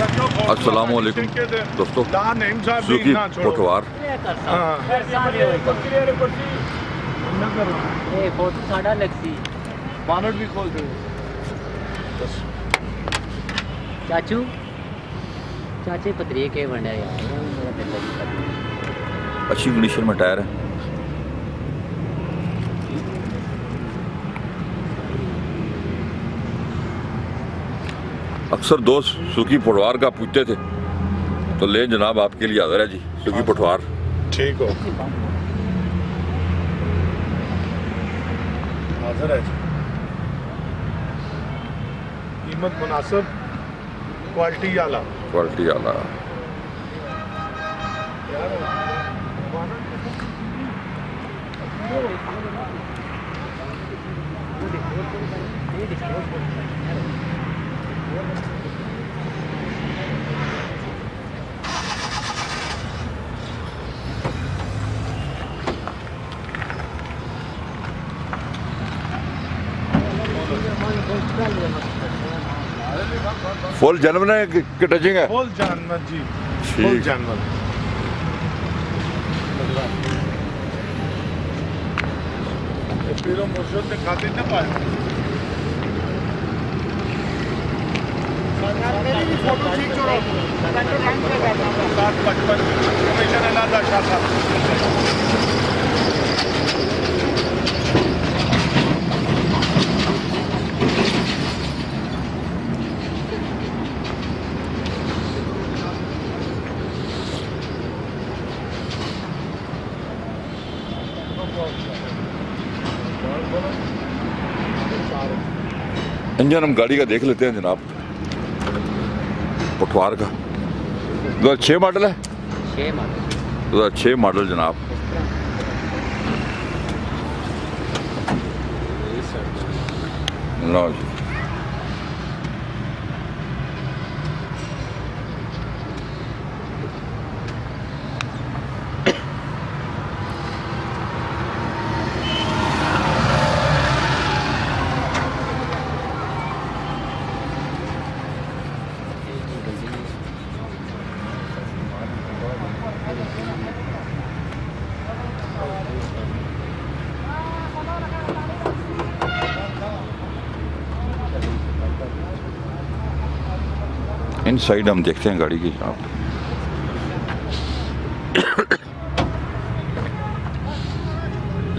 अस्सलाम वालेकुम दोस्तों, सुजुकी पटवार चाचू चाचे पतरे के बने यार, अच्छी कंडीशन में टायर है। अक्सर दोस्त सुजुकी पटवार का पूछते थे, तो ले जनाब आपके लिए हाजिर है जी सुजुकी पटवार। ठीक हो, हाजिर है जी। कीमत मुनासिब, क्वालिटी आला। क्वालिटी आला। फुल जानवर है कि टचिंग है? फुल जानवर जी, ठीक। फुल जानवर। पीरो मुर्शद ने खाते न पाए। फोटो खींच छोड़ो। 755 कमीशन अलादा शाह साहब। इंजन हम गाड़ी का देख लेते हैं जनाब, पटवार का 2006 मॉडल है। 6 मॉडल 2006 मॉडल जनाब। लो जी, इन साइड हम देखते हैं गाड़ी की जनाब।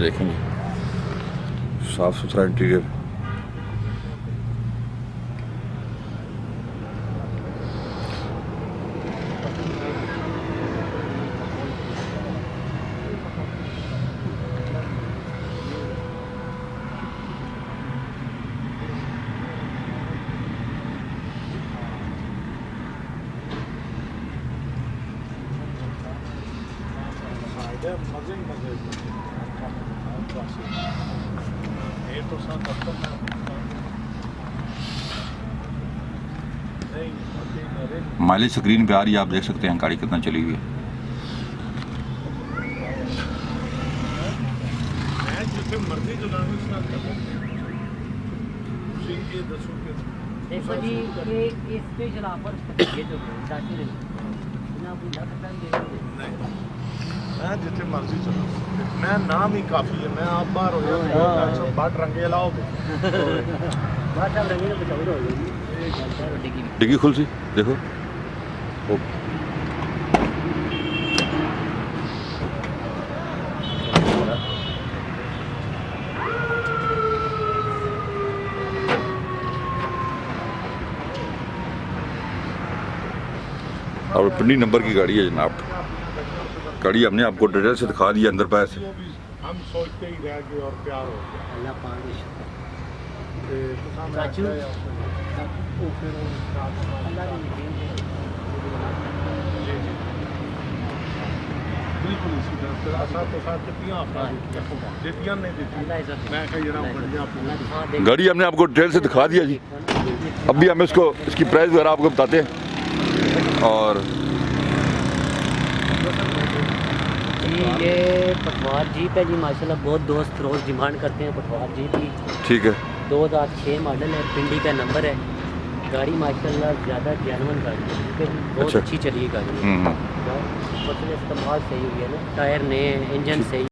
देखेंगे साफ सुथरा इंटीरियर। मजे ही मजे। ये तो साथ माइलेज स्क्रीन पे आ रही है, आप देख सकते हैं गाड़ी कितना चली हुई है। जिसे मर्जी चलाने देखो जी, ये स्पेशल ऑफर ये जो चाचू ने ना बुला मैं जितने मर्जी चला, मैं नाम ही काफ़ी है। मैं आप बार हो जाओ बाट रंगे लाओगे। डिग्गी खुल सी देखो। और पिंडी नंबर की गाड़ी है जनाब। गाड़ी हमने आपको डिटेल से दिखा दिया अंदर पैर से। हम सोचते ही रह गए और प्यार हो गया। अल्लाह पाक चाचू बिल्कुल इसी तरह साथ नहीं। गाड़ी हमने आपको डिटेल से दिखा दिया जी। अभी हम इसकी प्राइस वगैरह आपको बताते हैं। और ये पटवार जीप है जी, माशाल्लाह बहुत दोस्त रोज़ डिमांड करते हैं पटवार जीप की। ठीक है, 2006 मॉडल है, पिंडी का नंबर है। गाड़ी माशाल्लाह ज़्यादा जेन्युइन गाड़ी है, लेकिन बहुत अच्छा। अच्छी चली है गाड़ी। मतलब इस्तेमाल सही हुई है ना, टायर नए हैं, इंजन सही